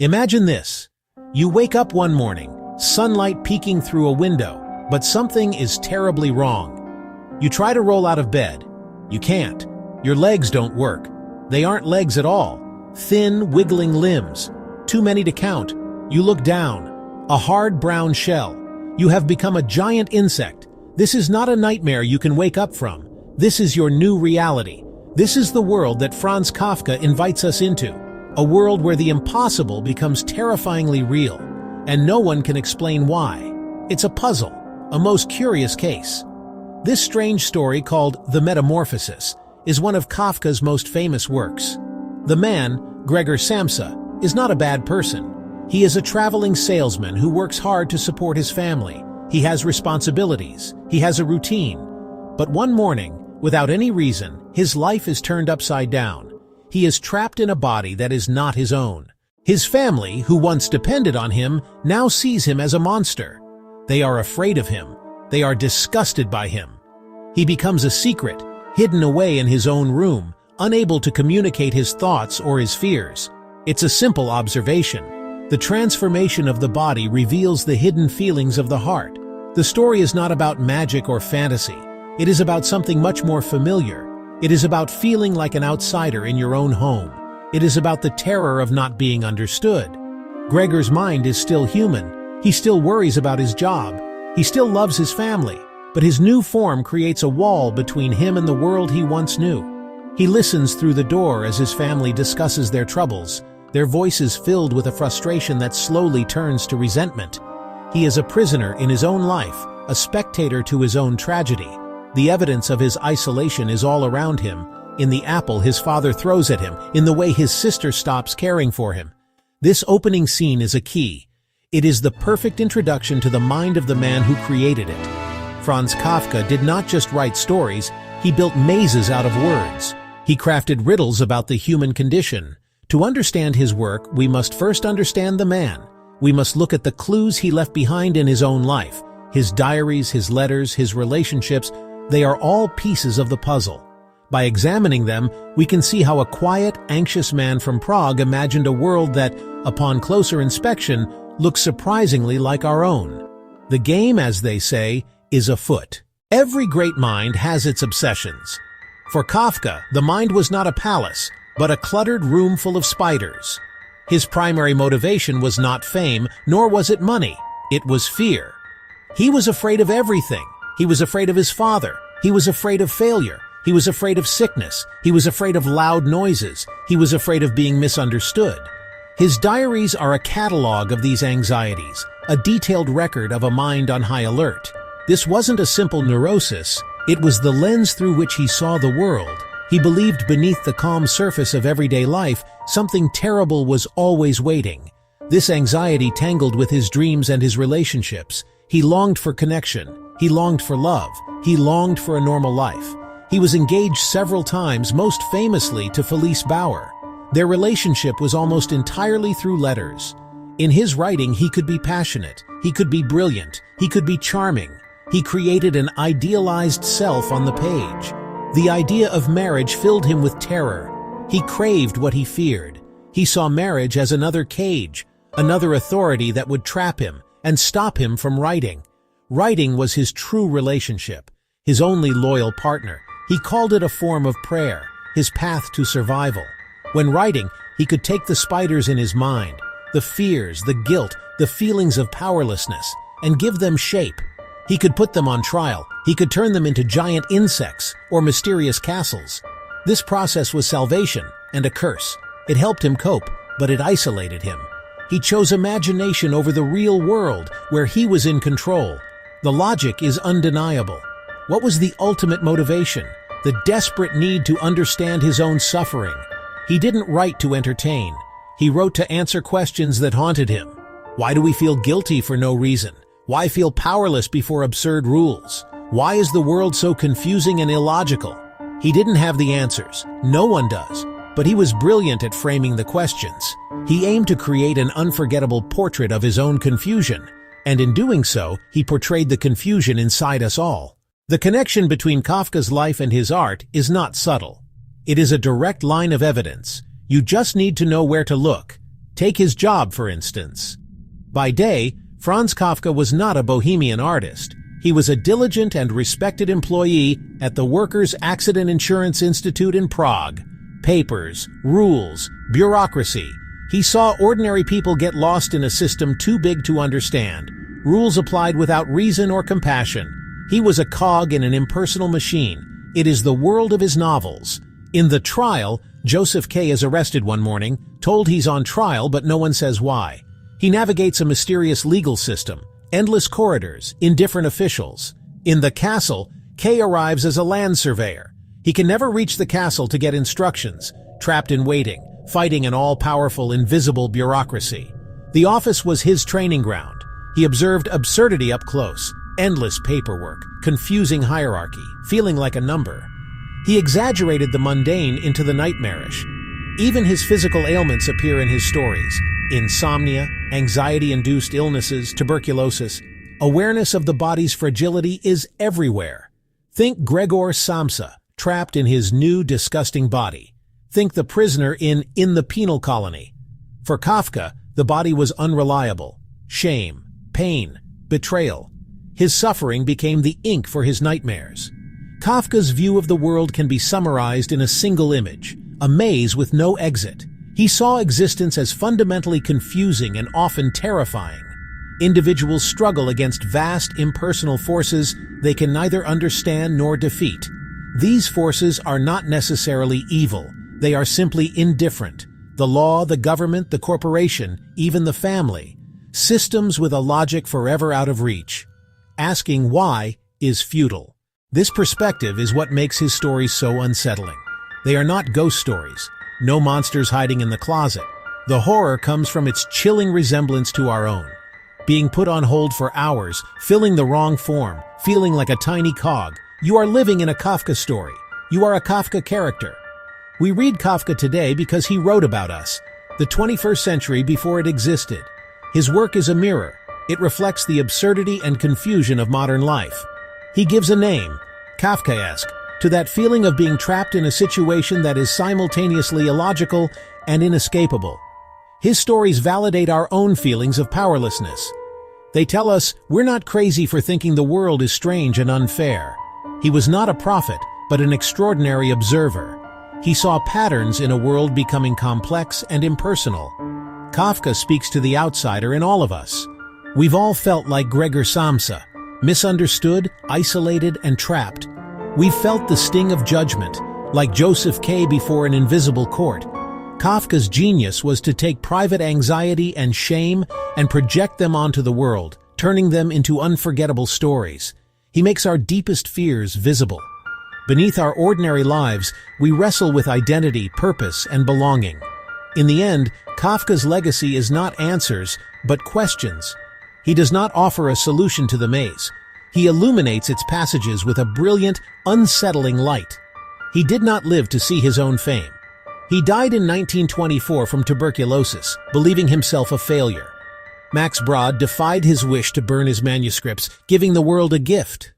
Imagine this. You wake up one morning, sunlight peeking through a window, but something is terribly wrong. You try to roll out of bed. You can't. Your legs don't work. They aren't legs at all. Thin, wiggling limbs. Too many to count. You look down. A hard brown shell. You have become a giant insect. This is not a nightmare you can wake up from. This is your new reality. This is the world that Franz Kafka invites us into. A world where the impossible becomes terrifyingly real, and no one can explain why. It's a puzzle, a most curious case. This strange story, called The Metamorphosis, is one of Kafka's most famous works. The man, Gregor Samsa, is not a bad person. He is a traveling salesman who works hard to support his family. He has responsibilities. He has a routine. But one morning, without any reason, his life is turned upside down. He is trapped in a body that is not his own. His family, who once depended on him, now sees him as a monster. They are afraid of him. They are disgusted by him. He becomes a secret, hidden away in his own room, unable to communicate his thoughts or his fears. It's a simple observation. The transformation of the body reveals the hidden feelings of the heart. The story is not about magic or fantasy. It is about something much more familiar. It is about feeling like an outsider in your own home. It is about the terror of not being understood. Gregor's mind is still human. He still worries about his job. He still loves his family. But his new form creates a wall between him and the world he once knew. He listens through the door as his family discusses their troubles, their voices filled with a frustration that slowly turns to resentment. He is a prisoner in his own life, a spectator to his own tragedy. The evidence of his isolation is all around him, in the apple his father throws at him, in the way his sister stops caring for him. This opening scene is a key. It is the perfect introduction to the mind of the man who created it. Franz Kafka did not just write stories, he built mazes out of words. He crafted riddles about the human condition. To understand his work, we must first understand the man. We must look at the clues he left behind in his own life. His diaries, his letters, his relationships, they are all pieces of the puzzle. By examining them, we can see how a quiet, anxious man from Prague imagined a world that, upon closer inspection, looks surprisingly like our own. The game, as they say, is afoot. Every great mind has its obsessions. For Kafka, the mind was not a palace, but a cluttered room full of spiders. His primary motivation was not fame, nor was it money. It was fear. He was afraid of everything. He was afraid of his father. He was afraid of failure. He was afraid of sickness. He was afraid of loud noises. He was afraid of being misunderstood. His diaries are a catalog of these anxieties, a detailed record of a mind on high alert. This wasn't a simple neurosis. It was the lens through which he saw the world. He believed beneath the calm surface of everyday life, something terrible was always waiting. This anxiety tangled with his dreams and his relationships. He longed for connection. He longed for love. He longed for a normal life. He was engaged several times, most famously to Felice Bauer. Their relationship was almost entirely through letters. In his writing, he could be passionate. He could be brilliant. He could be charming. He created an idealized self on the page. The idea of marriage filled him with terror. He craved what he feared. He saw marriage as another cage, another authority that would trap him and stop him from writing. Writing was his true relationship, his only loyal partner. He called it a form of prayer, his path to survival. When writing, he could take the spiders in his mind, the fears, the guilt, the feelings of powerlessness, and give them shape. He could put them on trial. He could turn them into giant insects or mysterious castles. This process was salvation and a curse. It helped him cope, but it isolated him. He chose imagination over the real world, where he was in control. The logic is undeniable. What was the ultimate motivation? The desperate need to understand his own suffering. He didn't write to entertain. He wrote to answer questions that haunted him. Why do we feel guilty for no reason? Why feel powerless before absurd rules? Why is the world so confusing and illogical? He didn't have the answers. No one does. But he was brilliant at framing the questions. He aimed to create an unforgettable portrait of his own confusion. And in doing so, he portrayed the confusion inside us all. The connection between Kafka's life and his art is not subtle. It is a direct line of evidence. You just need to know where to look. Take his job, for instance. By day, Franz Kafka was not a bohemian artist. He was a diligent and respected employee at the Workers' Accident Insurance Institute in Prague. Papers, rules, bureaucracy. He saw ordinary people get lost in a system too big to understand. Rules applied without reason or compassion. He was a cog in an impersonal machine. It is the world of his novels. In The Trial, Joseph K. is arrested one morning, told he's on trial but no one says why. He navigates a mysterious legal system, endless corridors, indifferent officials. In The Castle, K arrives as a land surveyor. He can never reach the castle to get instructions, trapped in waiting, fighting an all-powerful, invisible bureaucracy. The office was his training ground. He observed absurdity up close, endless paperwork, confusing hierarchy, feeling like a number. He exaggerated the mundane into the nightmarish. Even his physical ailments appear in his stories. Insomnia, anxiety-induced illnesses, tuberculosis. Awareness of the body's fragility is everywhere. Think Gregor Samsa, trapped in his new, disgusting body. Think the prisoner in the Penal Colony. For Kafka, the body was unreliable. Shame, pain, betrayal. His suffering became the ink for his nightmares. Kafka's view of the world can be summarized in a single image, a maze with no exit. He saw existence as fundamentally confusing and often terrifying. Individuals struggle against vast, impersonal forces they can neither understand nor defeat. These forces are not necessarily evil. They are simply indifferent. The law, the government, the corporation, even the family. Systems with a logic forever out of reach. Asking why is futile. This perspective is what makes his stories so unsettling. They are not ghost stories. No monsters hiding in the closet. The horror comes from its chilling resemblance to our own. Being put on hold for hours, filling the wrong form, feeling like a tiny cog. You are living in a Kafka story. You are a Kafka character. We read Kafka today because he wrote about us, the 21st century before it existed. His work is a mirror. It reflects the absurdity and confusion of modern life. He gives a name, Kafkaesque, to that feeling of being trapped in a situation that is simultaneously illogical and inescapable. His stories validate our own feelings of powerlessness. They tell us we're not crazy for thinking the world is strange and unfair. He was not a prophet, but an extraordinary observer. He saw patterns in a world becoming complex and impersonal. Kafka speaks to the outsider in all of us. We've all felt like Gregor Samsa, misunderstood, isolated, and trapped. We've felt the sting of judgment, like Joseph K. before an invisible court. Kafka's genius was to take private anxiety and shame and project them onto the world, turning them into unforgettable stories. He makes our deepest fears visible. Beneath our ordinary lives, we wrestle with identity, purpose, and belonging. In the end, Kafka's legacy is not answers, but questions. He does not offer a solution to the maze. He illuminates its passages with a brilliant, unsettling light. He did not live to see his own fame. He died in 1924 from tuberculosis, believing himself a failure. Max Brod defied his wish to burn his manuscripts, giving the world a gift,